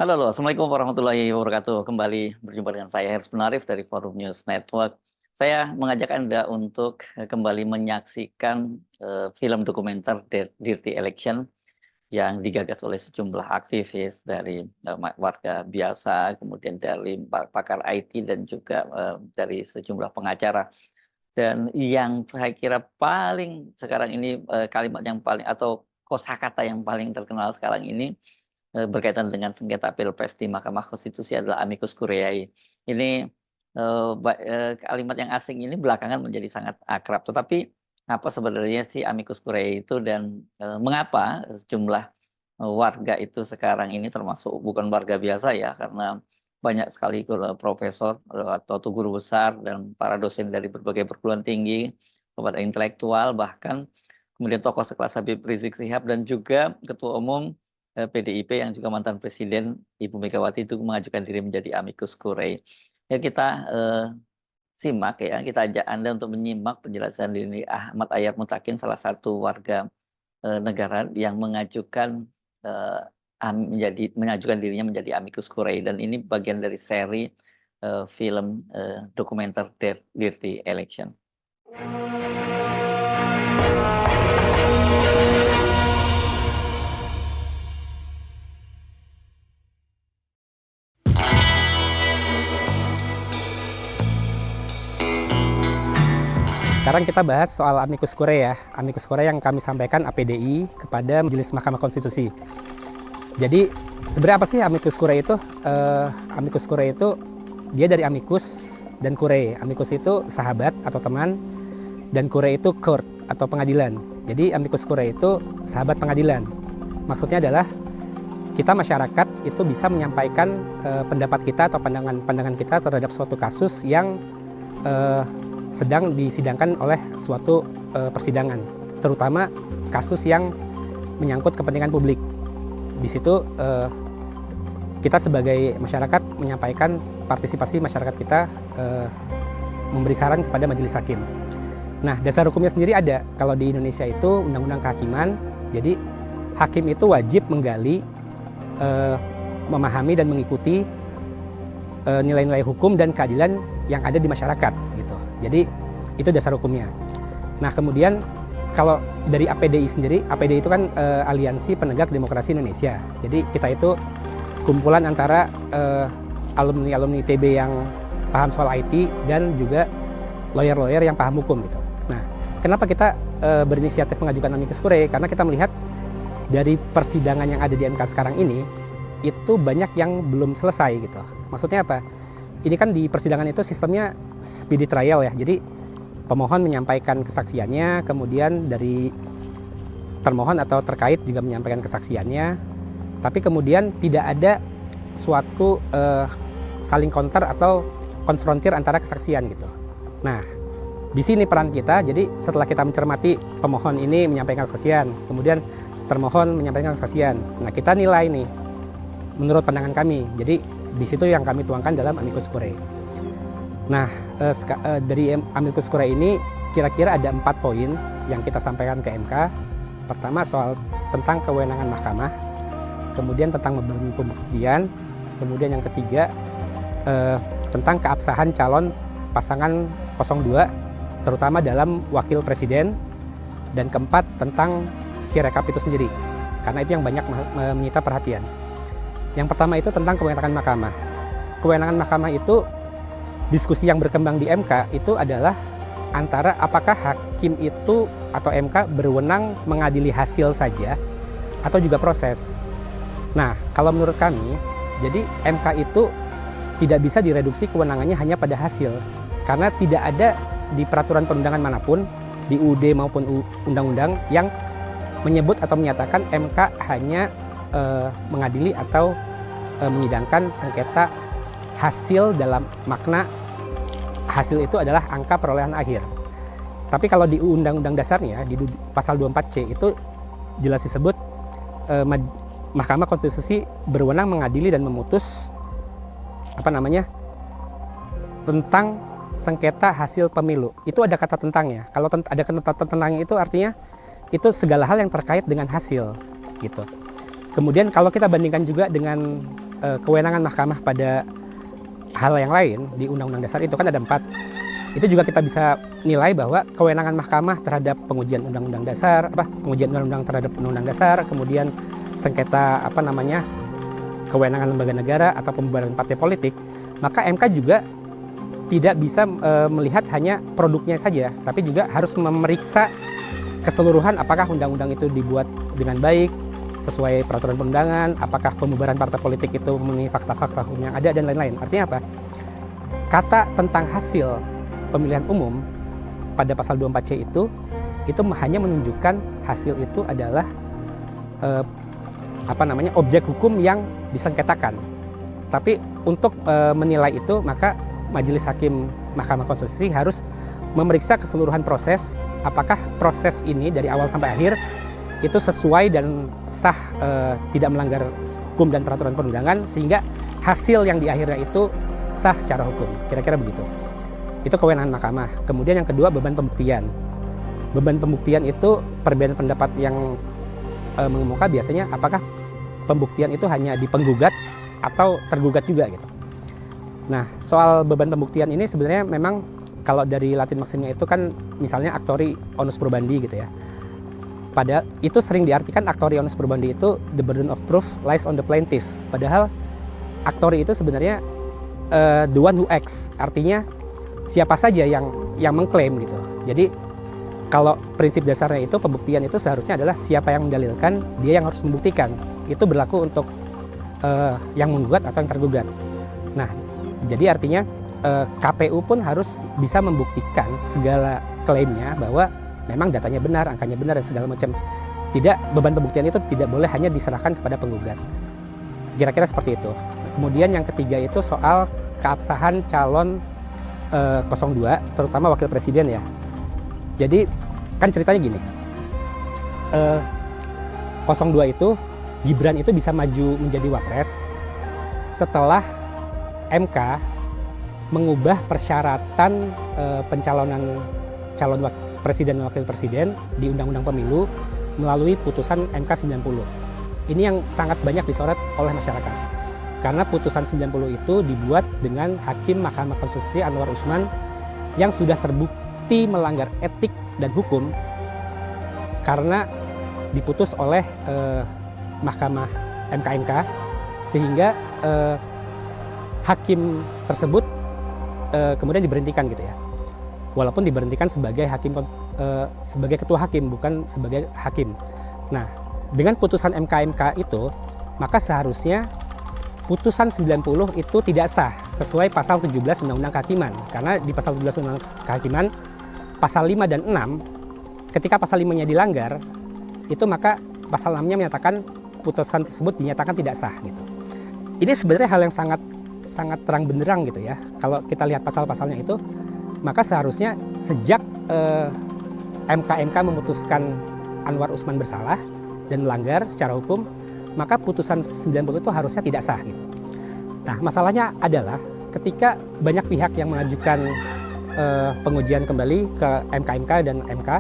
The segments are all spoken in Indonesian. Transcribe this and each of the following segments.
Halo, Assalamualaikum warahmatullahi wabarakatuh. Kembali berjumpa dengan saya Hersman Arif dari Forum News Network. Saya mengajak Anda untuk kembali menyaksikan film dokumenter Dirty Election yang digagas oleh sejumlah aktivis dari warga biasa, kemudian dari pakar IT dan juga dari sejumlah pengacara. Dan yang saya kira paling sekarang ini kalimat yang paling atau kosakata yang paling terkenal sekarang ini berkaitan dengan sengketa pilpres di Mahkamah Konstitusi adalah amicus curiae. Ini kalimat yang asing ini belakangan menjadi sangat akrab. Tetapi apa sebenarnya sih amicus curiae itu dan mengapa sejumlah warga itu sekarang ini termasuk bukan warga biasa ya, karena banyak sekali profesor atau guru besar dan para dosen dari berbagai perguruan tinggi, kepada intelektual, bahkan kemudian tokoh sekelas Habib Rizik Sihab dan juga Ketua Umum PDIP yang juga mantan Presiden Ibu Megawati itu mengajukan diri menjadi amicus curiae. Ya kita simak ya, kita ajak Anda untuk menyimak penjelasan dari Ahmad Ayat Mutakin, salah satu warga negara yang mengajukan dirinya menjadi amicus curiae, dan ini bagian dari seri film dokumenter Dirty Election. Sekarang kita bahas soal amicus curiae ya. Amicus curiae yang kami sampaikan APDI kepada Majelis Mahkamah Konstitusi. Jadi sebenarnya apa sih amicus curiae itu? Amicus curiae itu dia dari amicus dan curiae. Amicus itu sahabat atau teman, dan curiae itu court atau pengadilan. Jadi amicus curiae itu sahabat pengadilan. Maksudnya adalah kita masyarakat itu bisa menyampaikan pendapat kita atau pandangan kita terhadap suatu kasus yang sedang disidangkan oleh suatu persidangan, terutama kasus yang menyangkut kepentingan publik. Di situ kita sebagai masyarakat menyampaikan partisipasi masyarakat kita, memberi saran kepada majelis hakim. Nah, dasar hukumnya sendiri ada. Kalau di Indonesia itu Undang-Undang Kehakiman, jadi hakim itu wajib menggali, memahami dan mengikuti nilai-nilai hukum dan keadilan yang ada di masyarakat gitu. Jadi itu dasar hukumnya. Nah, kemudian kalau dari APDI sendiri, APDI itu kan Aliansi Penegak Demokrasi Indonesia. Jadi kita itu kumpulan antara alumni-alumni ITB yang paham soal IT dan juga lawyer-lawyer yang paham hukum gitu. Nah, kenapa kita berinisiatif mengajukan amicus curiae? Karena kita melihat dari persidangan yang ada di MK sekarang ini itu banyak yang belum selesai gitu. Maksudnya apa? Ini kan di persidangan itu sistemnya speedy trial ya. Jadi pemohon menyampaikan kesaksiannya, kemudian dari termohon atau terkait juga menyampaikan kesaksiannya. Tapi kemudian tidak ada suatu saling counter atau konfrontir antara kesaksian gitu. Nah, di sini peran kita. Jadi setelah kita mencermati pemohon ini menyampaikan kesaksian, kemudian termohon menyampaikan kesaksian. Nah, kita nilai nih menurut pandangan kami. Jadi di situ yang kami tuangkan dalam amicus curiae. Nah, dari amicus curiae ini kira-kira ada 4 poin yang kita sampaikan ke MK. Pertama soal tentang kewenangan mahkamah, kemudian tentang membangun pembuktian, kemudian yang ketiga tentang keabsahan calon pasangan 02 terutama dalam wakil presiden, dan keempat tentang sirekap itu sendiri, karena itu yang banyak menyita perhatian. Yang pertama itu tentang kewenangan mahkamah. Kewenangan mahkamah itu diskusi yang berkembang di MK itu adalah antara apakah hakim itu atau MK berwenang mengadili hasil saja atau juga proses. Nah, kalau menurut kami, jadi MK itu tidak bisa direduksi kewenangannya hanya pada hasil, karena tidak ada di peraturan perundangan manapun, di UUD maupun undang-undang yang menyebut atau menyatakan MK hanya mengadili atau menyidangkan sengketa hasil dalam makna hasil itu adalah angka perolehan akhir. Tapi kalau di undang-undang dasarnya di pasal 24C itu jelas disebut Mahkamah Konstitusi berwenang mengadili dan memutus tentang sengketa hasil pemilu. Itu ada kata tentangnya. Kalau ada kata tentangnya itu artinya itu segala hal yang terkait dengan hasil gitu. Kemudian kalau kita bandingkan juga dengan kewenangan mahkamah pada hal yang lain di Undang-Undang Dasar itu kan ada 4. Itu juga kita bisa nilai bahwa kewenangan mahkamah terhadap pengujian Undang-Undang Dasar, pengujian Undang-Undang terhadap Undang-Undang Dasar, kemudian sengketa kewenangan lembaga negara atau pembubaran partai politik, maka MK juga tidak bisa melihat hanya produknya saja, tapi juga harus memeriksa keseluruhan apakah undang-undang itu dibuat dengan baik, sesuai peraturan perundangan, apakah pembubaran partai politik itu memenuhi fakta-fakta hukum yang ada, dan lain-lain. Artinya apa? Kata tentang hasil pemilihan umum pada pasal 24C itu hanya menunjukkan hasil itu adalah objek hukum yang disengketakan. Tapi untuk menilai itu, maka Majelis Hakim Mahkamah Konstitusi harus memeriksa keseluruhan proses, apakah proses ini dari awal sampai akhir itu sesuai dan sah, tidak melanggar hukum dan peraturan perundangan, sehingga hasil yang di akhirnya itu sah secara hukum. Kira-kira begitu. Itu kewenangan mahkamah. Kemudian yang kedua, beban pembuktian. Beban pembuktian itu perbedaan pendapat yang mengemuka biasanya apakah pembuktian itu hanya di penggugat atau tergugat juga gitu. Nah, soal beban pembuktian ini sebenarnya memang kalau dari Latin maksimnya itu kan misalnya actori onus probandi gitu ya. Padahal itu sering diartikan actori onus probandi itu the burden of proof lies on the plaintiff. Padahal actori itu sebenarnya the one who acts, artinya siapa saja yang mengklaim gitu. Jadi kalau prinsip dasarnya itu pembuktian itu seharusnya adalah siapa yang mendalilkan, dia yang harus membuktikan. Itu berlaku untuk yang menggugat atau yang tergugat. Nah, jadi artinya KPU pun harus bisa membuktikan segala klaimnya bahwa memang datanya benar, angkanya benar, dan segala macam. Tidak, beban pembuktian itu tidak boleh hanya diserahkan kepada penggugat. Kira-kira seperti itu. Kemudian yang ketiga itu soal keabsahan calon 02, terutama wakil presiden ya. Jadi kan ceritanya gini, 02 itu, Gibran itu bisa maju menjadi wapres setelah MK mengubah persyaratan pencalonan calon presiden dan wakil presiden di Undang-Undang Pemilu melalui putusan MK 90. Ini yang sangat banyak disorot oleh masyarakat. Karena putusan 90 itu dibuat dengan Hakim Mahkamah Konstitusi Anwar Usman yang sudah terbukti melanggar etik dan hukum karena diputus oleh Mahkamah MK sehingga hakim tersebut kemudian diberhentikan gitu ya. Walaupun diberhentikan sebagai sebagai ketua hakim, bukan sebagai hakim. Nah, dengan putusan MK itu, maka seharusnya putusan 90 itu tidak sah sesuai pasal 17 Undang-Undang Kehakiman. Karena di pasal 17 Undang-Undang Kehakiman, pasal 5 dan 6, ketika pasal 5-nya dilanggar, itu maka pasal 6-nya menyatakan putusan tersebut dinyatakan tidak sah gitu. Ini sebenarnya hal yang sangat terang benderang gitu ya. Kalau kita lihat pasal-pasalnya itu, maka seharusnya sejak MK memutuskan Anwar Usman bersalah dan melanggar secara hukum, maka putusan 90 itu harusnya tidak sah gitu. Nah, masalahnya adalah ketika banyak pihak yang mengajukan pengujian kembali ke MK dan MK,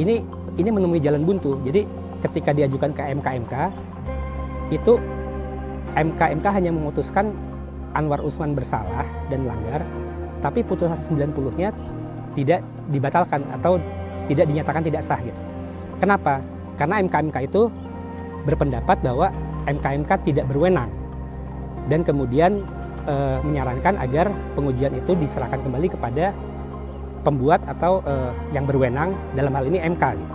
ini menemui jalan buntu. Jadi ketika diajukan ke MK itu MK hanya memutuskan Anwar Usman bersalah dan melanggar, tapi putusan 90-nya tidak dibatalkan atau tidak dinyatakan tidak sah gitu. Kenapa? Karena MK itu berpendapat bahwa MK tidak berwenang dan kemudian menyarankan agar pengujian itu diserahkan kembali kepada pembuat atau yang berwenang, dalam hal ini MK gitu.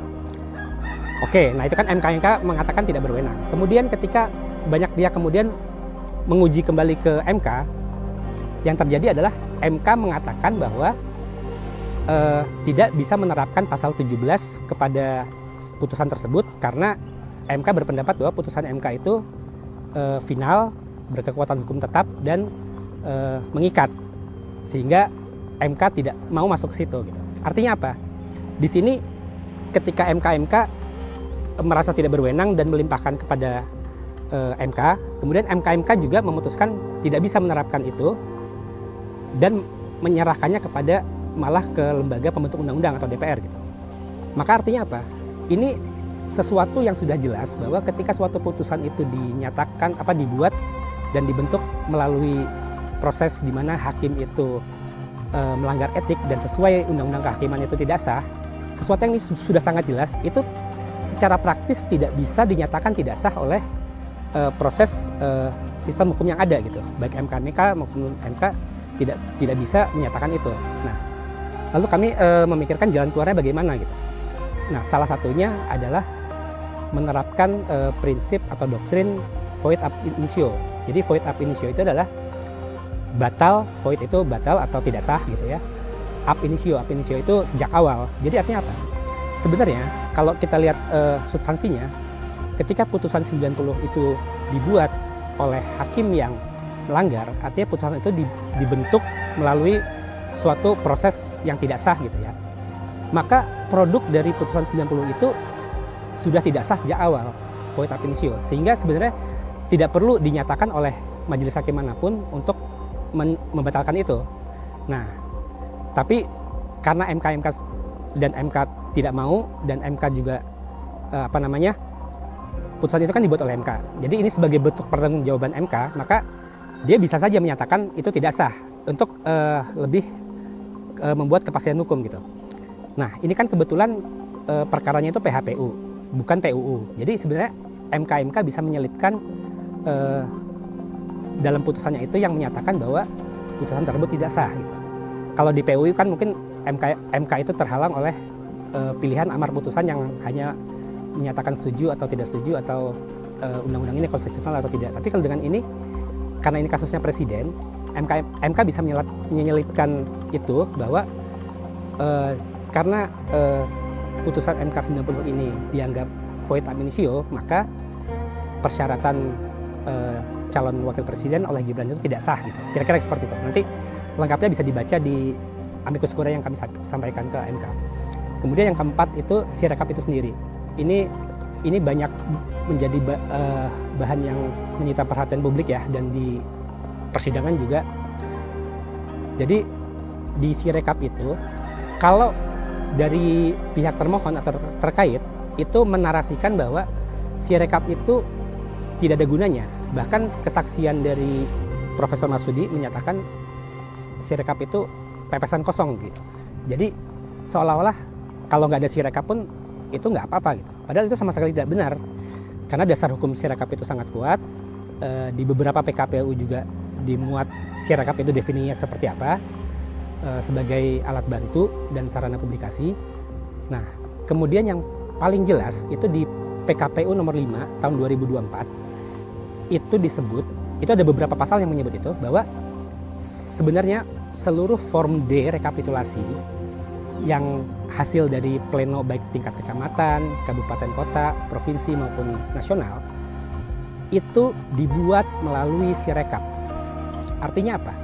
Oke, nah itu kan MK mengatakan tidak berwenang. Kemudian ketika banyak pihak kemudian menguji kembali ke MK, yang terjadi adalah MK mengatakan bahwa tidak bisa menerapkan pasal 17 kepada putusan tersebut karena MK berpendapat bahwa putusan MK itu final, berkekuatan hukum tetap dan mengikat, sehingga MK tidak mau masuk ke situ gitu. Artinya apa? Di sini ketika MK merasa tidak berwenang dan melimpahkan kepada MK, kemudian MK juga memutuskan tidak bisa menerapkan itu dan menyerahkannya kepada malah ke lembaga pembentuk undang-undang atau DPR gitu. Maka artinya apa? Ini sesuatu yang sudah jelas bahwa ketika suatu putusan itu dinyatakan dibuat dan dibentuk melalui proses di mana hakim itu melanggar etik dan sesuai undang-undang kehakiman itu tidak sah, sesuatu yang ini sudah sangat jelas, itu secara praktis tidak bisa dinyatakan tidak sah oleh proses sistem hukum yang ada gitu, baik MK maupun MK tidak bisa menyatakan itu. Nah, lalu kami memikirkan jalan keluarnya bagaimana gitu. Nah, salah satunya adalah menerapkan prinsip atau doktrin void ab initio. Jadi void ab initio itu adalah void itu batal atau tidak sah gitu ya. Ab initio itu sejak awal. Jadi artinya apa? Sebenarnya kalau kita lihat substansinya, ketika putusan 90 itu dibuat oleh hakim yang melanggar, artinya putusan itu dibentuk melalui suatu proses yang tidak sah gitu ya. Maka produk dari putusan 90 itu sudah tidak sah sejak awal, void ab initio. Sehingga sebenarnya tidak perlu dinyatakan oleh majelis hakim manapun untuk membatalkan itu. Nah, tapi karena MK dan MK tidak mau, dan MK juga putusan itu kan dibuat oleh MK. Jadi ini sebagai bentuk pertanggungjawaban MK, maka dia bisa saja menyatakan itu tidak sah untuk lebih membuat kepastian hukum gitu. Nah, ini kan kebetulan perkaranya itu PHPU, bukan PUU. Jadi sebenarnya MK bisa menyelipkan dalam putusannya itu yang menyatakan bahwa putusan tersebut tidak sah gitu. Kalau di PUU kan mungkin MK itu terhalang oleh pilihan amar putusan yang hanya menyatakan setuju atau tidak setuju, atau undang-undang ini konstitusional atau tidak. Tapi kalau dengan ini, karena ini kasusnya presiden, MK bisa menyelipkan itu bahwa karena putusan MK 90 ini dianggap void ab initio, maka persyaratan calon wakil presiden oleh Gibran itu tidak sah gitu. Kira-kira seperti itu. Nanti lengkapnya bisa dibaca di amicus curiae yang kami sampaikan ke MK. Kemudian yang keempat itu sirekap itu sendiri. Ini banyak menjadi bahan yang menyita perhatian publik ya, dan di persidangan juga. Jadi di sirekap itu, kalau dari pihak termohon atau terkait itu menarasikan bahwa sirekap itu tidak ada gunanya. Bahkan kesaksian dari Profesor Marsudi menyatakan sirekap itu pepesan kosong gitu. Jadi seolah-olah kalau nggak ada sirekap pun itu nggak apa-apa gitu. Padahal itu sama sekali tidak benar. Karena dasar hukum sirekap itu sangat kuat. Di beberapa PKPU juga dimuat sirekap itu definisinya seperti apa, sebagai alat bantu dan sarana publikasi. Nah, kemudian yang paling jelas itu di PKPU nomor 5 tahun 2024 itu disebut, itu ada beberapa pasal yang menyebut itu, bahwa sebenarnya seluruh form D rekapitulasi yang hasil dari pleno baik tingkat kecamatan, kabupaten kota, provinsi maupun nasional itu dibuat melalui sirekap. Artinya apa?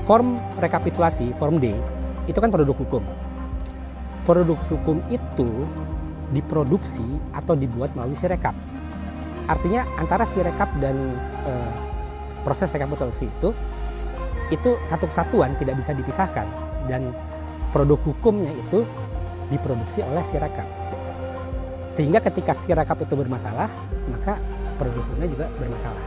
Form rekapitulasi, form D, itu kan produk hukum. Produk hukum itu diproduksi atau dibuat melalui sirekap. Artinya antara sirekap dan proses rekapitulasi itu satu kesatuan, tidak bisa dipisahkan, dan produk hukumnya itu diproduksi oleh sirekap. Sehingga ketika sirekap itu bermasalah, maka produk hukumnya juga bermasalah.